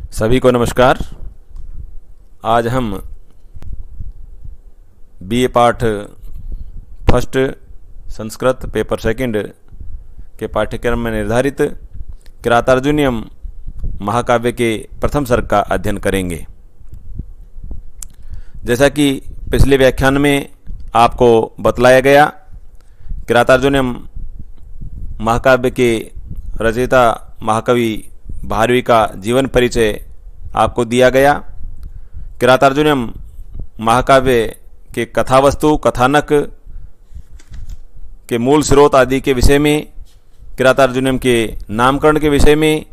सभी को नमस्कार। आज हम बीए पाठ फर्स्ट संस्कृत पेपर सेकंड के पाठ्यक्रम में निर्धारित किरातार्जुनीयम महाकाव्य के प्रथम सर्ग का अध्ययन करेंगे। जैसा कि पिछले व्याख्यान में आपको बतलाया गया, किरातार्जुनीयम महाकाव्य के रचयिता महाकवि भारवी का जीवन परिचय आपको दिया गया। किरातार्जुनीयम महाकाव्य के कथावस्तु, कथानक के मूल स्रोत आदि के विषय में, किरातार्जुनीयम के नामकरण के विषय में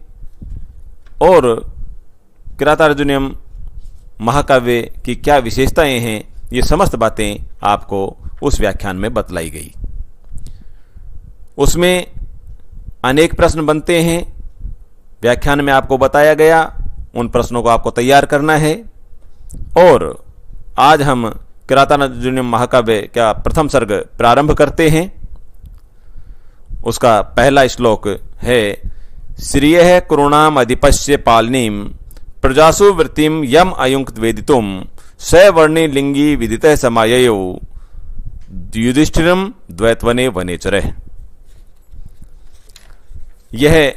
और किरातार्जुनीयम महाकाव्य की क्या विशेषताएं हैं, ये समस्त बातें आपको उस व्याख्यान में बतलाई गई। उसमें अनेक प्रश्न बनते हैं। व्याख्यान में आपको बताया गया, उन प्रश्नों को आपको तैयार करना है। और आज हम किरातार्जुनीयम महाकाव्य का प्रथम सर्ग प्रारंभ करते हैं। उसका पहला श्लोक है, श्रियः कुरूणाम अधिपस्य पालनीम प्रजासु वृत्तिम यम अयुक्त वेदितुम सवर्णी लिंगी विदितः समाययो युधिष्ठिरम द्वैतवने वनेचरः। यह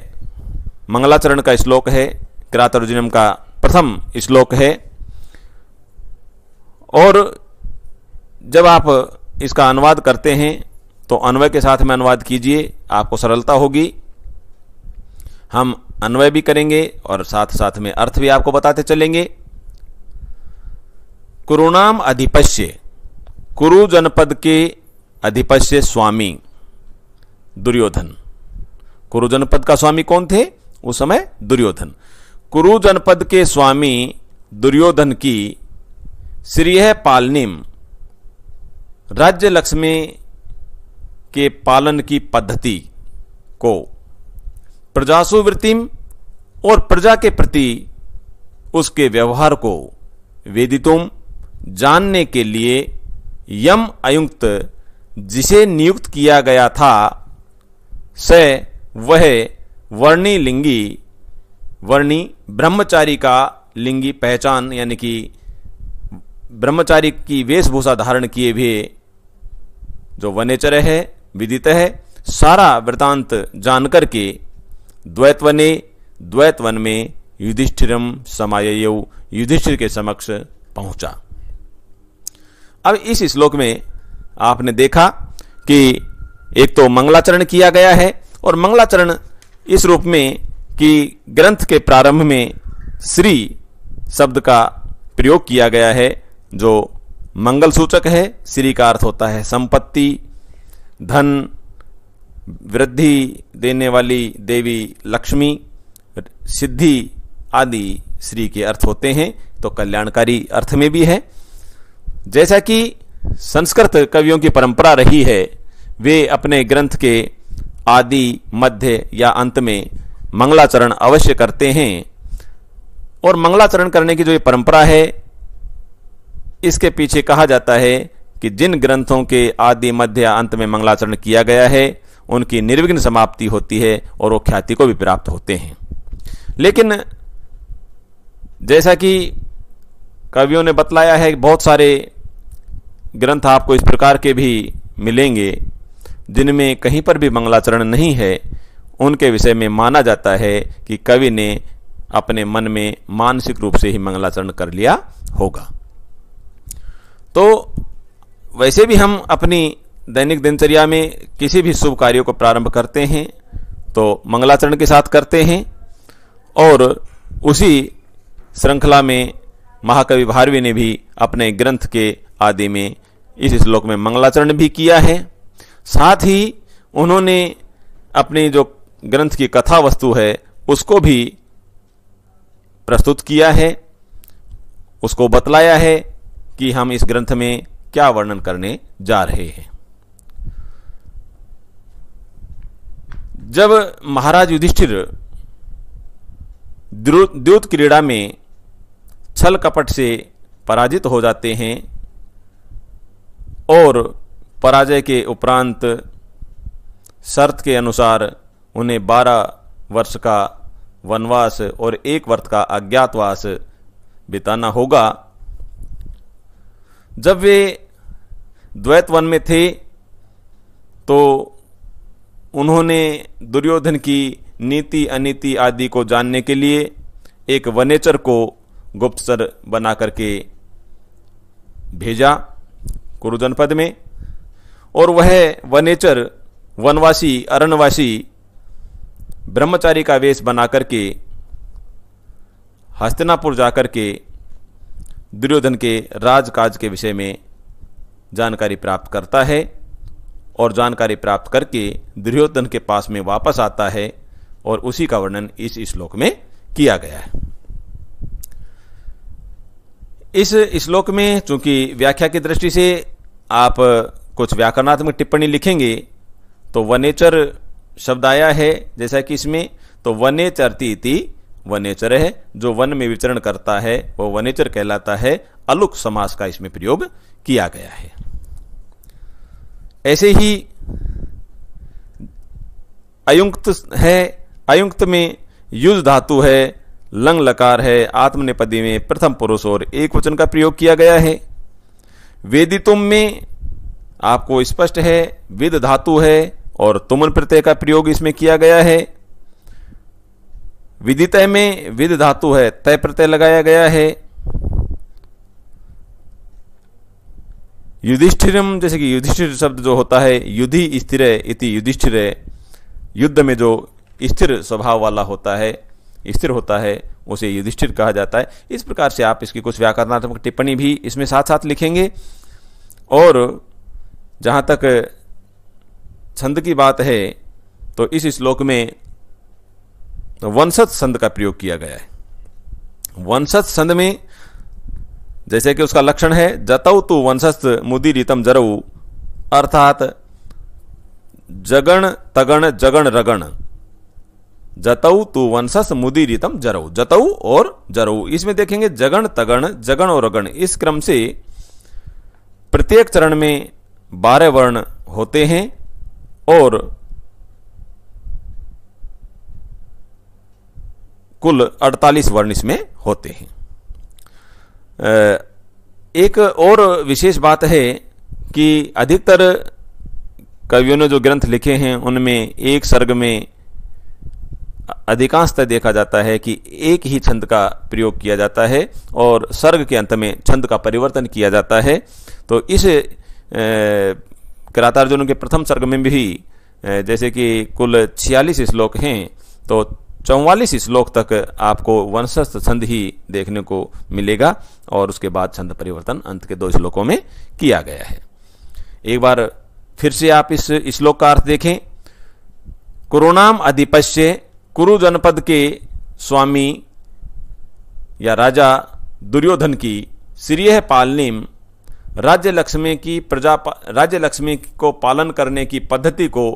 मंगलाचरण का श्लोक है, किरातार्जुनीयम का प्रथम श्लोक है। और जब आप इसका अनुवाद करते हैं तो अन्वय के साथ में अनुवाद कीजिए, आपको सरलता होगी। हम अन्वय भी करेंगे और साथ साथ में अर्थ भी आपको बताते चलेंगे। कुरूणाम अधिपस्य, कुरु जनपद के अधिपस्य स्वामी दुर्योधन। कुरु जनपद का स्वामी कौन थे उस समय? दुर्योधन। कुरु जनपद के स्वामी दुर्योधन की श्रियः पालनीम, राज्य लक्ष्मी के पालन की पद्धति को, प्रजासु वृत्तिम और प्रजा के प्रति उसके व्यवहार को, वेदितुम जानने के लिए, यम अयुक्त जिसे नियुक्त किया गया था, स वह वर्णी लिंगी, वर्णी ब्रह्मचारी का लिंगी पहचान, यानी कि ब्रह्मचारी की वेशभूषा धारण किए हुए जो वनेचर है, विदित है, सारा वृतांत जानकर के द्वैतवने, द्वैतवन में युधिष्ठिरम समाययौ, युधिष्ठिर के समक्ष पहुंचा। अब इस श्लोक में आपने देखा कि एक तो मंगलाचरण किया गया है, और मंगलाचरण इस रूप में कि ग्रंथ के प्रारंभ में श्री शब्द का प्रयोग किया गया है, जो मंगल सूचक है। श्री का अर्थ होता है संपत्ति, धन, वृद्धि देने वाली देवी लक्ष्मी, सिद्धि आदि श्री के अर्थ होते हैं, तो कल्याणकारी अर्थ में भी है। जैसा कि संस्कृत कवियों की परंपरा रही है, वे अपने ग्रंथ के आदि, मध्य या अंत में मंगलाचरण अवश्य करते हैं। और मंगलाचरण करने की जो ये परंपरा है, इसके पीछे कहा जाता है कि जिन ग्रंथों के आदि, मध्य या अंत में मंगलाचरण किया गया है, उनकी निर्विघ्न समाप्ति होती है और वो ख्याति को भी प्राप्त होते हैं। लेकिन जैसा कि कवियों ने बतलाया है, बहुत सारे ग्रंथ आपको इस प्रकार के भी मिलेंगे जिनमें कहीं पर भी मंगलाचरण नहीं है। उनके विषय में माना जाता है कि कवि ने अपने मन में मानसिक रूप से ही मंगलाचरण कर लिया होगा। तो वैसे भी हम अपनी दैनिक दिनचर्या में किसी भी शुभ कार्यों को प्रारंभ करते हैं तो मंगलाचरण के साथ करते हैं, और उसी श्रृंखला में महाकवि भारवी ने भी अपने ग्रंथ के आदि में इस श्लोक में मंगलाचरण भी किया है। साथ ही उन्होंने अपनी जो ग्रंथ की कथा वस्तु है उसको भी प्रस्तुत किया है, उसको बतलाया है कि हम इस ग्रंथ में क्या वर्णन करने जा रहे हैं। जब महाराज युधिष्ठिर द्यूत क्रीड़ा में छल कपट से पराजित हो जाते हैं और पराजय के उपरांत शर्त के अनुसार उन्हें 12 वर्ष का वनवास और 1 वर्ष का अज्ञातवास बिताना होगा। जब वे द्वैत वन में थे तो उन्होंने दुर्योधन की नीति अनीति आदि को जानने के लिए एक वनेचर को गुप्तचर बना करके भेजा कुरु जनपद में, और वह वनेचर वनवासी अरण्यवासी ब्रह्मचारी का वेश बना करके हस्तिनापुर जाकर के दुर्योधन के राजकाज के विषय में जानकारी प्राप्त करता है और जानकारी प्राप्त करके दुर्योधन के पास में वापस आता है, और उसी का वर्णन इस श्लोक में किया गया है। इस श्लोक में चूंकि व्याख्या की दृष्टि से आप कुछ व्याकरणात्मक टिप्पणी लिखेंगे तो वनेचर शब्द आया है, जैसा कि इसमें तो वनेचरती इति वनेचर है, जो वन में विचरण करता है वो वनेचर कहलाता है। अलुक समास का इसमें प्रयोग किया गया है। ऐसे ही अयुंक्त है, अयुंक्त में युज धातु है, लंग लकार है, आत्मनेपदी में प्रथम पुरुष और एक वचन का प्रयोग किया गया है। वेदितुम में आपको स्पष्ट है विद धातु है और तुमन प्रत्यय का प्रयोग इसमें किया गया है। विदितय में विद धातु है, तय प्रत्यय लगाया गया है। युधिष्ठिरम, जैसे कि युधिष्ठिर शब्द जो होता है युधि स्थिर इति युधिष्ठिर, युद्ध में जो स्थिर स्वभाव वाला होता है, स्थिर होता है, उसे युधिष्ठिर कहा जाता है। इस प्रकार से आप इसकी कुछ व्याकरणात्मक टिप्पणी भी इसमें साथ साथ लिखेंगे। और जहां तक छंद की बात है तो इस श्लोक में वंशज छंद का प्रयोग किया गया है। वंशज छंद में जैसे कि उसका लक्षण है जतौ तु वंशस्थ मुदीरितम जरऊ, अर्थात जगण तगण जगण रगण, जतौ तु वंशस्थ मुदीरितम जरऊ, जतौ और जरऊ, इसमें देखेंगे जगण तगण जगण और रगण, इस क्रम से प्रत्येक चरण में 12 वर्ण होते हैं और कुल 48 वर्ण इसमें होते हैं। एक और विशेष बात है कि अधिकतर कवियों ने जो ग्रंथ लिखे हैं उनमें एक सर्ग में अधिकांशतः देखा जाता है कि एक ही छंद का प्रयोग किया जाता है और सर्ग के अंत में छंद का परिवर्तन किया जाता है। तो इस किरातार्जुन के प्रथम सर्ग में भी जैसे कि कुल 46 श्लोक हैं तो 44 श्लोक तक आपको वंशस्थ छंद ही देखने को मिलेगा और उसके बाद छंद परिवर्तन अंत के 2 श्लोकों में किया गया है। एक बार फिर से आप इस श्लोक का अर्थ देखें। कुरुनाम अधिपस्य, कुरु जनपद के स्वामी या राजा दुर्योधन की श्रीय पालनीम, राज्य लक्ष्मी को पालन करने की पद्धति को,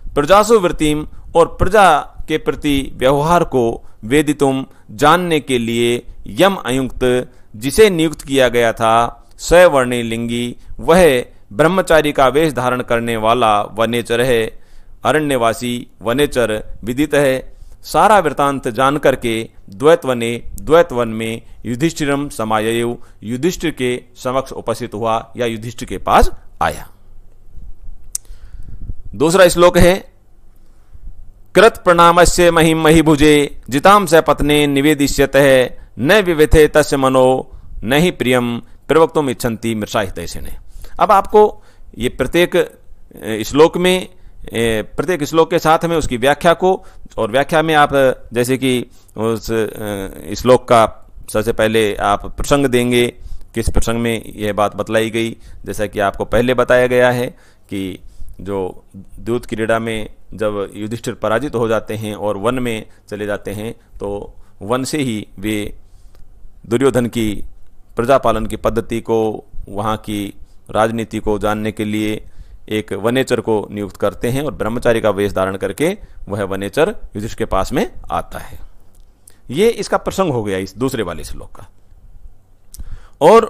प्रजासुवृत्तिम और प्रजा के प्रति व्यवहार को वेदितुम जानने के लिए यम अयुक्त जिसे नियुक्त किया गया था, सवर्णी लिंगी वह ब्रह्मचारी का वेश धारण करने वाला वनेचर है, अरण्यवासी वनेचर विदित है। सारा वृतांत जान करके द्वैत वन में युधिष्ठिरम समाययु, युधिष्ठिर के समक्ष उपस्थित हुआ या युधिष्ठिर के पास आया। दूसरा श्लोक है कृत प्रणामस्य महिम महिभुजे जिताम स पत्ने निवेदिष्यत है न विविथे तस्य मनो न ही प्रियम प्रवक्तुम इच्छन्ति मृषाहितैषिणे। अब आपको ये प्रत्येक श्लोक में प्रत्येक श्लोक के साथ में उसकी व्याख्या को, और व्याख्या में आप जैसे कि उस श्लोक का सबसे पहले आप प्रसंग देंगे, किस प्रसंग में यह बात बतलाई गई। जैसा कि आपको पहले बताया गया है कि जो दूत क्रीड़ा में जब युधिष्ठिर पराजित हो जाते हैं और वन में चले जाते हैं तो वन से ही वे दुर्योधन की प्रजापालन की पद्धति को, वहाँ की राजनीति को जानने के लिए एक वनेचर को नियुक्त करते हैं और ब्रह्मचारी का वेश धारण करके वह वनेचर युधिष्ठिर के पास में आता है। ये इसका प्रसंग हो गया इस दूसरे वाले श्लोक का। और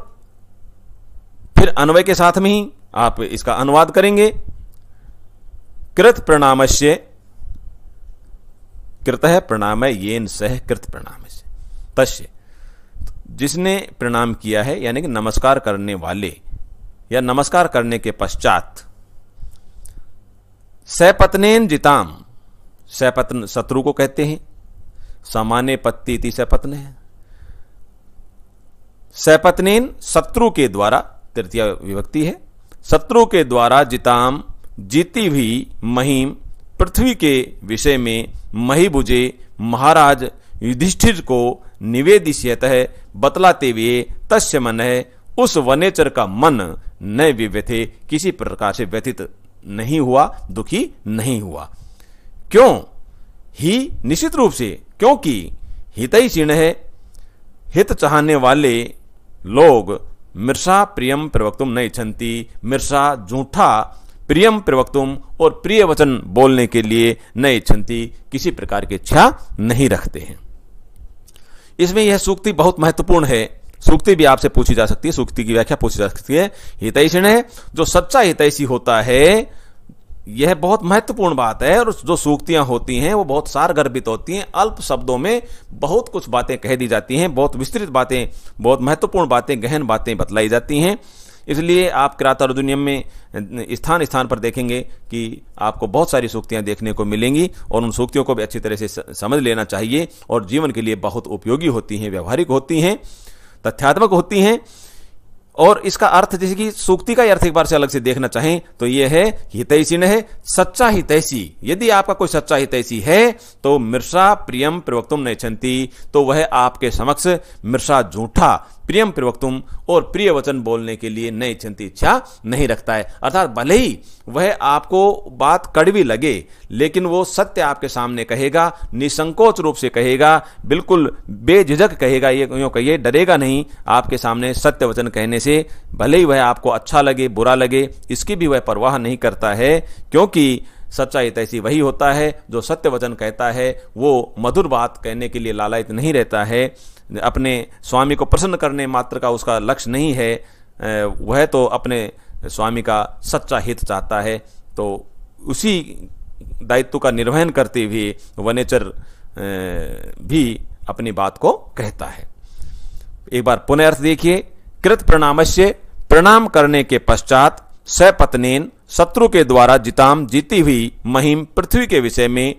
फिर अन्वय के साथ में ही आप इसका अनुवाद करेंगे। कृत प्रणामस्य, कृतः प्रणामय येन सह कृत प्रणाम से तस्य, जिसने प्रणाम किया है यानी कि नमस्कार करने वाले या नमस्कार करने के पश्चात, सपत्नेन जिताम, सपत्न शत्रु को कहते हैं, सामान्य पत्ती इति सपत्न है, सपत्नेन शत्रु के द्वारा, तृतीय विभक्ति है, शत्रु के द्वारा जिताम जीती हुई महिम पृथ्वी के विषय में महीभुजे महाराज युधिष्ठिर को निवेदिष्यत है बतलाते हुए तस्य मन है, उस वनेचर का मन न विव्यथे, किसी प्रकार से व्यथित नहीं हुआ, दुखी नहीं हुआ। क्यों? ही निश्चित रूप से, क्योंकि हितैषिण है, हित चाहने वाले लोग मृषा प्रियम प्रवक्तुम न इच्छन्ति, मृषा झूठा प्रियम प्रवक्तुम और प्रिय वचन बोलने के लिए न इच्छन्ति, किसी प्रकार की इच्छा नहीं रखते हैं। इसमें यह सूक्ति बहुत महत्वपूर्ण है, सूक्ति भी आपसे पूछी जा सकती है, सूक्ति की व्याख्या पूछी जा सकती है। हितैषिण है, जो सच्चा हितैषी होता है, यह बहुत महत्वपूर्ण बात है। और जो सूक्तियां होती हैं वो बहुत सारगर्भित होती हैं, अल्प शब्दों में बहुत कुछ बातें कह दी जाती हैं, बहुत विस्तृत बातें, बहुत महत्वपूर्ण बातें, गहन बातें बतलाई जाती हैं। इसलिए आप किरात अर्जुनियम में स्थान स्थान पर देखेंगे कि आपको बहुत सारी सूक्तियां देखने को मिलेंगी और उन सूक्तियों को भी अच्छी तरह से समझ लेना चाहिए और जीवन के लिए बहुत उपयोगी होती हैं, व्यवहारिक होती हैं, तथ्यात्मक होती हैं। और इसका अर्थ, जैसे कि सूक्ति का अर्थ एक बार से अलग से देखना चाहें तो यह है हितैषिण है, सच्चा हितैषी। यदि आपका कोई सच्चा हितैषी है तो मृषा प्रियम प्रवक्तुम न इच्छन्ति, तो वह आपके समक्ष मृषा झूठा प्रियम प्रवक्तुम और प्रिय वचन बोलने के लिए न इच्छन्ति, इच्छा नहीं रखता है। अर्थात भले ही वह आपको बात कड़वी लगे लेकिन वो सत्य आपके सामने कहेगा, निसंकोच रूप से कहेगा, बिल्कुल बेझिझक कहेगा, ये यूं कहिए डरेगा नहीं आपके सामने सत्य वचन कहने से। भले ही वह आपको अच्छा लगे बुरा लगे, इसकी भी वह परवाह नहीं करता है, क्योंकि सच्चा हितैषी वही होता है जो सत्य वचन कहता है। वो मधुर बात कहने के लिए लालायित नहीं रहता है, अपने स्वामी को प्रसन्न करने मात्र का उसका लक्ष्य नहीं है, वह तो अपने स्वामी का सच्चा हित चाहता है। तो उसी दायित्व का निर्वहन करते हुए वनेचर भी अपनी बात को कहता है। एक बार पुनः अर्थ देखिए, कृत प्रणामस्य, प्रणाम करने के पश्चात, सपत्नेन शत्रु के द्वारा जिताम जीती हुई महिम पृथ्वी के विषय में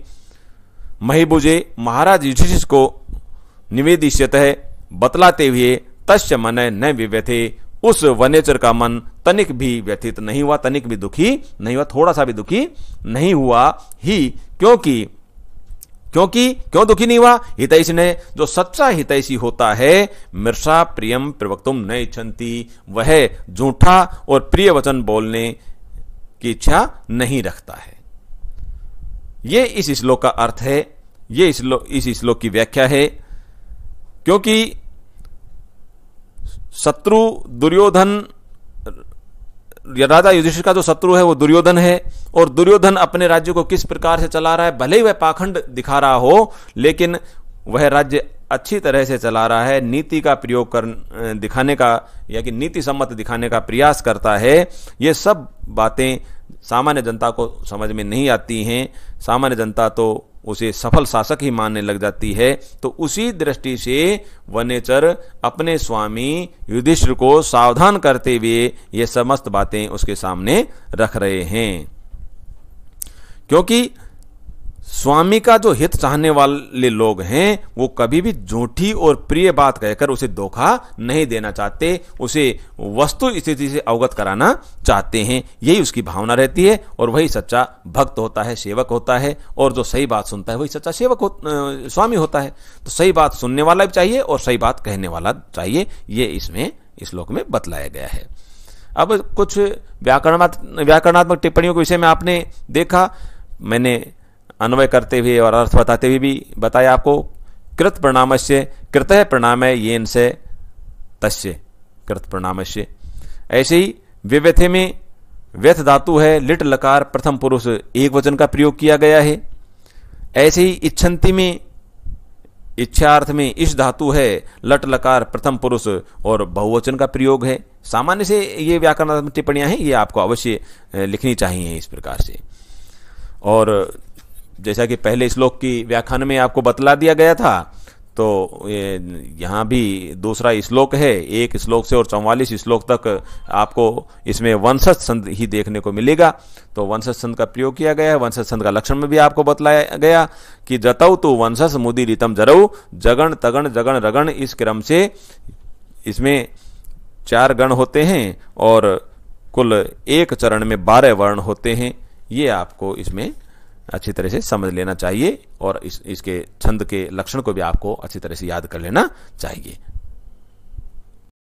महीभुजे महाराज युधिष्ठिर को निवेदिष्यत है बतलाते हुए तस्य मन न विव्यथे, उस वनेचर का मन तनिक भी व्यथित नहीं हुआ, तनिक भी दुखी नहीं हुआ, थोड़ा सा भी दुखी नहीं हुआ। ही क्यों दुखी नहीं हुआ? हितैषिण है, जो सच्चा हितैषी होता है, मृषा प्रियम प्रवक्तुम न इच्छन्ति, वह झूठा और प्रिय वचन बोलने की इच्छा नहीं रखता है। ये इस श्लोक का अर्थ है, ये इस श्लोक की व्याख्या है। क्योंकि शत्रु दुर्योधन, राजा युधिष्ठिर का जो शत्रु है वो दुर्योधन है, और दुर्योधन अपने राज्य को किस प्रकार से चला रहा है, भले ही वह पाखंड दिखा रहा हो लेकिन वह राज्य अच्छी तरह से चला रहा है, नीति का प्रयोग कर दिखाने का या कि नीति सम्मत दिखाने का प्रयास करता है। ये सब बातें सामान्य जनता को समझ में नहीं आती हैं, सामान्य जनता तो उसे सफल शासक ही मानने लग जाती है। तो उसी दृष्टि से वनेचर अपने स्वामी युधिष्ठिर को सावधान करते हुए ये समस्त बातें उसके सामने रख रहे हैं, क्योंकि स्वामी का जो हित चाहने वाले लोग हैं वो कभी भी झूठी और प्रिय बात कहकर उसे धोखा नहीं देना चाहते, उसे वस्तु स्थिति से अवगत कराना चाहते हैं। यही उसकी भावना रहती है और वही सच्चा भक्त होता है, सेवक होता है। और जो सही बात सुनता है वही सच्चा स्वामी होता है। तो सही बात सुनने वाला भी चाहिए और सही बात कहने वाला चाहिए, ये इसमें इस श्लोक में बतलाया गया है। अब कुछ व्याकरणात्मक टिप्पणियों के विषय में आपने देखा, मैंने अन्वय करते हुए और अर्थ बताते हुए भी बताया आपको। कृत प्रणामस्य, कृतः प्रणामय येन से तस्य कृत प्रणामस्य। ऐसे ही विव्यथे में व्यथ धातु है, लिट लकार प्रथम पुरुष एक वचन का प्रयोग किया गया है। ऐसे ही इच्छन्ति में इच्छार्थ में इस धातु है, लट लकार प्रथम पुरुष और बहुवचन का प्रयोग है। सामान्य से ये व्याकरणात्मक टिप्पणियां हैं, ये आपको अवश्य लिखनी चाहिए इस प्रकार से। और जैसा कि पहले श्लोक की व्याख्यान में आपको बतला दिया गया था, तो यहाँ भी दूसरा श्लोक है, एक श्लोक से और 44 श्लोक तक आपको इसमें वंशज छंद ही देखने को मिलेगा। तो वंशज छंद का प्रयोग किया गया है। वंशज छंद का लक्षण में भी आपको बतलाया गया कि जतौ तो वंशज मुदी रितम जरऊ, जगण तगण जगण रगण, इस क्रम से इसमें 4 गण होते हैं और कुल एक चरण में 12 वर्ण होते हैं। ये आपको इसमें अच्छी तरह से समझ लेना चाहिए और इसके छंद के लक्षण को भी आपको अच्छी तरह से याद कर लेना चाहिए।